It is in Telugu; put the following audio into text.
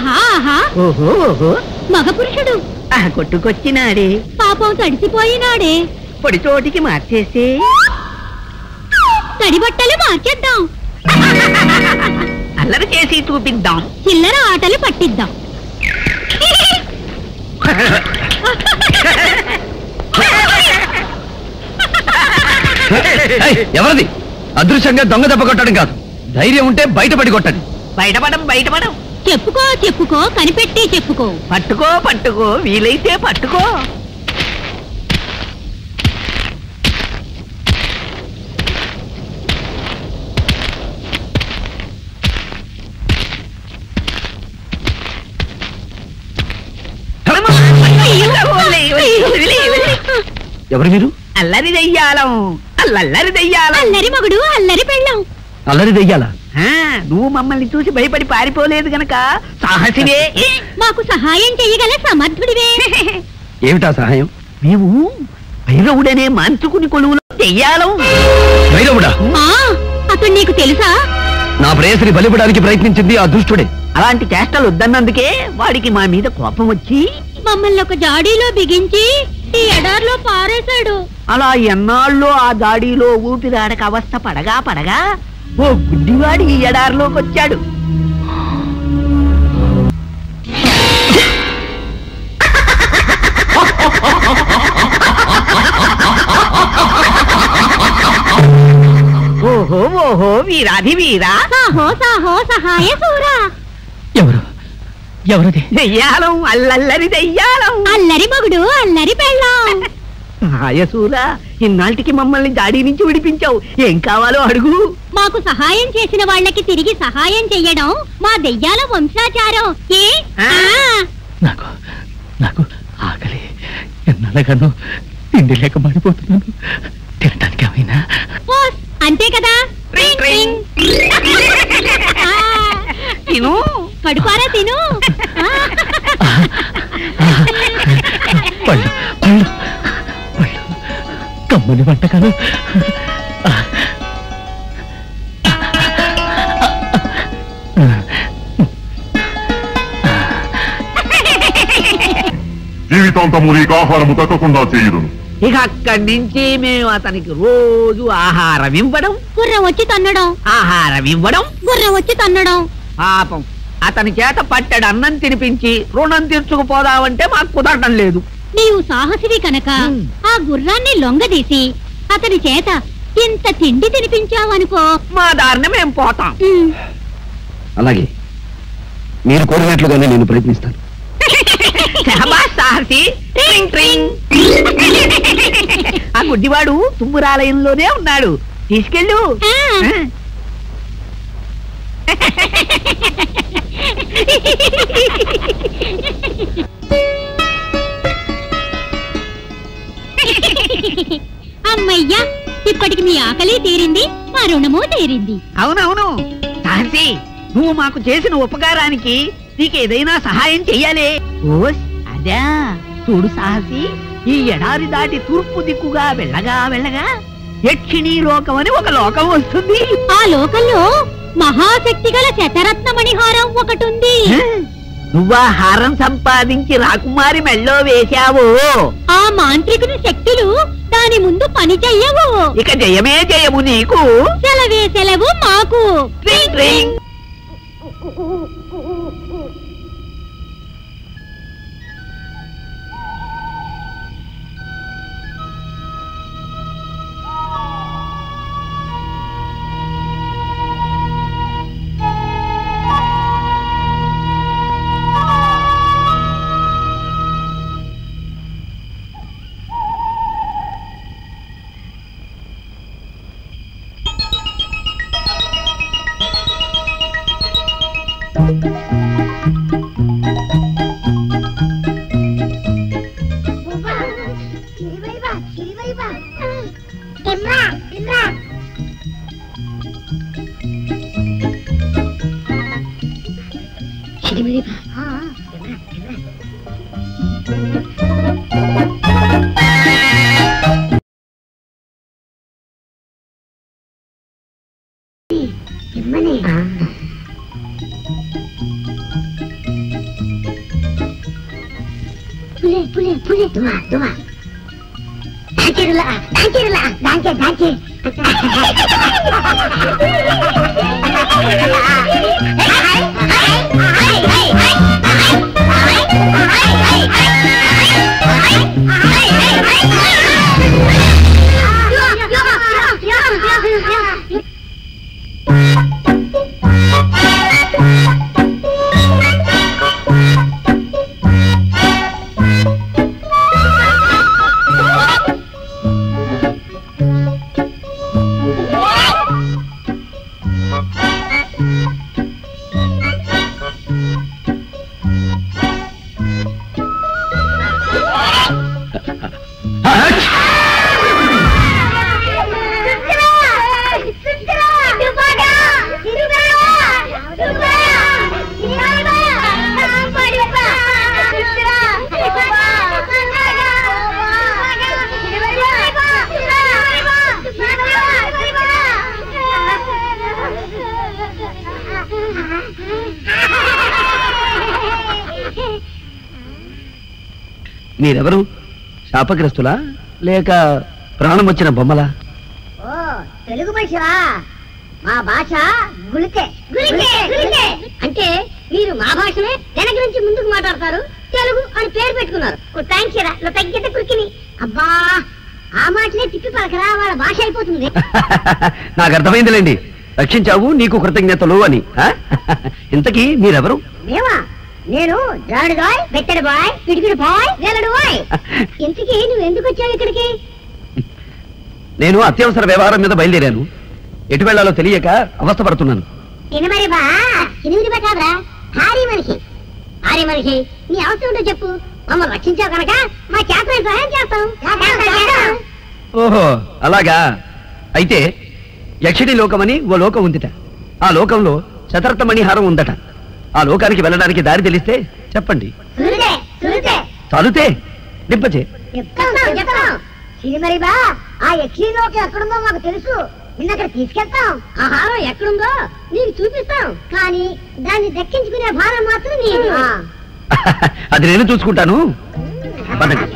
ఆహా ఆహా ఓహో ఓహో మగ పురుషుడు కొట్టుకొచ్చినాడే పాపం తడిసిపోయినాడే పొడి చోటికి మార్చేస్తే తడి బట్టలు మార్చేద్దాం అల్లరి చేసి చూపిద్దాం చిల్లర ఆటలు పట్టిద్దాం ఎవరిది అదృశ్యంగా దొంగ దెబ్బ కొట్టడం కాదు ధైర్యం ఉంటే బయటపడి కొట్టండి బయటపడం చెప్పుకో చెప్పుకో కనిపెట్టి చెప్పుకో పట్టుకో పట్టుకో వీలైతే పట్టుకో ఎవరు మీరు అల్లరి దెయ్యాలం అల్లరి మగుడు అల్లరి పెళ్ళం అల్లరి దెయ్యాలా నువ్వు మమ్మల్ని చూసి భయపడి పారిపోలేదు గనక సాహసివే మాకు సహాయం చెయ్యగల సమర్థుడివే ఏమిటా సహాయం మేము భైరవుడనే మాంత్రికుని కొలువులో దెయ్యాలం భైరవుడా అతడు నీకు తెలుసా నా ప్రేయసిని బలిపడానికి ప్రయత్నించింది ఆ దుష్టుడే అలాంటి చేష్టలు వద్దన్నందుకే వాడికి మా మీద కోపం వచ్చి మమ్మల్ని ఒక జాడీలో బిగించి ఈ ఎడార్లో పారేశాడు అలా ఎన్నాళ్ళు ఆ దాడిలో ఊపిరాడక అవస్థ పడగా ఓ గుడ్డివాడి ఈ ఎడారిలోకి వచ్చాడు ఓహో ఓహో వీరాధి వీరా సాహో సాహో సహాయ సూరా ఎవరది దెయ్యాలం అల్లరి దెయ్యాలం అల్లరి మగుడు అల్లరి పెళ్ళం సహాయసూరా ఇన్నాళ్ళకి మమ్మల్ని దాడి నుంచి విడిపించావు ఏం కావాలో అడుగు మాకు సహాయం చేసిన వాళ్ళకి తిరిగి సహాయం చెయ్యడం మా దెయ్యాల వంశాచారం ఏ నాకు ఆకలి ఎన్నాళ్ళగానో తిండి లేక మాడిపోతున్నాను తినడానికి ఏమైనా అంతే కదా తిను కడుపారా తిను పళ్ళు పళ్ళు పళ్ళు కమ్మని వంటకాలు జీవితాంతము నీకు ఆహారము తగ్గకుండా చేయుదును ఇక అక్కడి నుంచి మేము అతనికి రోజు ఆహారం ఇవ్వడం గుర్రం వచ్చి తన్నడం ఆహారం ఇవ్వడం గుర్రం వచ్చి తన్నడం పాపం అతని చేత పట్టెడు అన్నం తినిపించి రుణం తీర్చుకుపోదామంటే మాకు కుదరడం లేదు నీవు సాహసివి కనుక ఆ గుర్రాన్ని లొంగదీసి అతని చేత ఇంత తిండి తినిపించావనుకో మా దారిన మేం పోతాం అలాగే మీరు కోరినట్లుగానే నేను ప్రయత్నిస్తాను సాహసి ఆ గుడ్డివాడు తుమ్మురాలయంలోనే ఉన్నాడు తీసుకెళ్ళు అమ్మయ్యా ఇప్పటికి మీ ఆకలి తీరింది మా రుణము తీరింది అవునవును సాహసి నువ్వు మాకు చేసిన ఉపకారానికి నీకేదైనా సహాయం చెయ్యాలి ఓ అదా చూడు సాహసి ఈ ఎడారి దాటి తూర్పు దిక్కుగా వెళ్ళగా యక్షిణీ లోకం అని ఒక లోకం వస్తుంది ఆ లోకంలో మహాశక్తి గల శతరత్నమణిహారం ఒకటుంది నువ్వా హారం సంపాదించి రాకుమారి మెళ్ళో వేశావు ఆ మాంత్రికుని శక్తులు దాని ముందు పని చెయ్యవు ఇక జయమే జయము నీకు సెలవే సెలవు మాకు పులి పులి దువా దువా దాంచేరులా దాంచేరులా దాంచే దాంచే మీరెవరు? శాపగ్రస్తులా లేక ప్రాణం వచ్చిన బొమ్మలా? ఓ తెలుగు భాషా? మా భాష గుళికే గుళికే గుళికే అంటే మీరు మా భాషనే వెనక నుంచి ముందుకు మాట్లాడతారు, తెలుగు అని పేరు పెట్టుకున్నారు. థ్యాంక్స్ రా తగ్గితే కురికిని. అబ్బా ఆ మాటలే తిప్పి పలకరా, వాళ్ళ భాష అయిపోతుంది. నాకు అర్థమైందిలేండి, రక్షించావు నీకు కృతజ్ఞతలు అని. ఇంతకీ మీరెవరు? మేమా? నేను జాడు బాయ్, బెత్తడి బాయ్, పిడికిడి బాయ్, వేలడు బాయ్. ఇంతకీ నువ్వు ఎందుకు వచ్చావు ఇక్కడికి? నేను అత్యవసర వ్యవహారం మీద బయలుదేరాను. ఎటు వెళ్లాలో తెలియక అవస్థపడుతున్నాను. మరి బా ఎనిమిది కాదురా, భారీ మనిషి. భారీ మనిషి నీ అవసరం ఉంటో చెప్పు, మమ్మల్ని రక్షించావు కనుక మా చేతనైన సహాయం చేస్తాం. ఓహో అలాగా. అయితే యక్షిణి లోకమని ఓ లోకం ఉందిట. ఆ లోకంలో శతరత్న మణిహారం ఉందట. ఆ లోకానికి వెళ్ళడానికి దారి తెలిస్తే చెప్పండి. చదివితే నింపచే మరి బా ఆ యక్షి లోకం ఎక్కడుందో మాకు తెలుసు, నిన్నక్కడ తీసుకెళ్తాం. ఆ హారం ఎక్కడుందో నీకు చూపిస్తాం, కానీ దాన్ని దక్కించుకునే భారం మాత్రం నీది. అది నేను చూసుకుంటాను. పదండి.